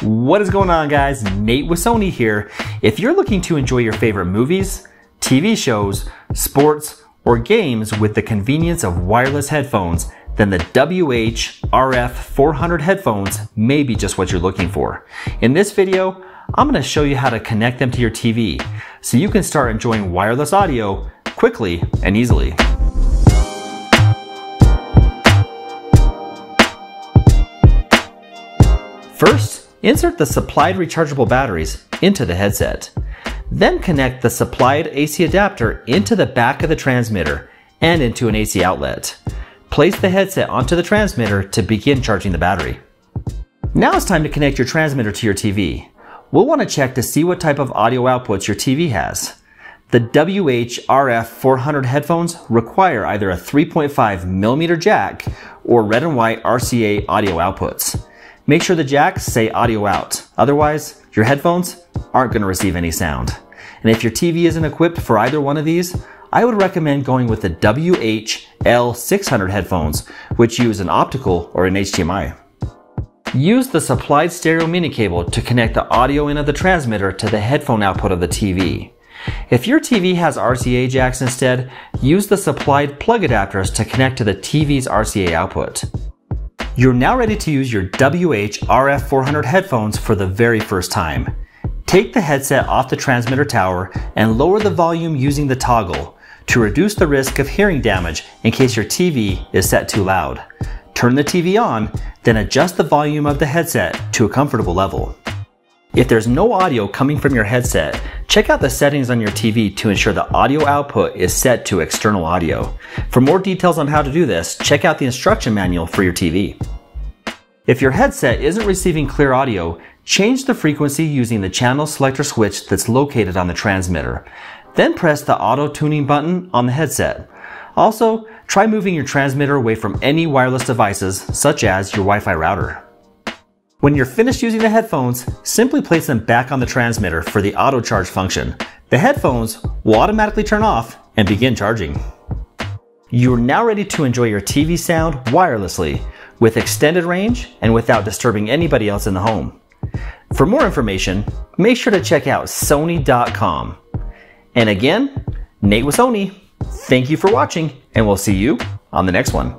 What is going on, guys? Nate with Sony here. If you're looking to enjoy your favorite movies, TV shows, sports, or games with the convenience of wireless headphones, then the WH-RF400 headphones may be just what you're looking for. In this video, I'm going to show you how to connect them to your TV so you can start enjoying wireless audio quickly and easily. First, insert the supplied rechargeable batteries into the headset. Then connect the supplied AC adapter into the back of the transmitter and into an AC outlet. Place the headset onto the transmitter to begin charging the battery. Now it's time to connect your transmitter to your TV. We'll want to check to see what type of audio outputs your TV has. The WH-RF400 headphones require either a 3.5mm jack or red and white RCA audio outputs. Make sure the jacks say audio out, otherwise your headphones aren't going to receive any sound. And if your TV isn't equipped for either one of these, I would recommend going with the WH-L600 headphones, which use an optical or an HDMI. Use the supplied stereo mini cable to connect the audio in of the transmitter to the headphone output of the TV. If your TV has RCA jacks instead, use the supplied plug adapters to connect to the TV's RCA output. You're now ready to use your WH-RF400 headphones for the very first time. Take the headset off the transmitter tower and lower the volume using the toggle to reduce the risk of hearing damage in case your TV is set too loud. Turn the TV on, then adjust the volume of the headset to a comfortable level. If there's no audio coming from your headset, check out the settings on your TV to ensure the audio output is set to external audio. For more details on how to do this, check out the instruction manual for your TV. If your headset isn't receiving clear audio, change the frequency using the channel selector switch that's located on the transmitter. Then press the auto tuning button on the headset. Also, try moving your transmitter away from any wireless devices such as your Wi-Fi router. When you're finished using the headphones, simply place them back on the transmitter for the auto charge function. The headphones will automatically turn off and begin charging. You're now ready to enjoy your TV sound wirelessly with extended range and without disturbing anybody else in the home. For more information, make sure to check out Sony.com. And again, Nate with Sony, thank you for watching, and we'll see you on the next one.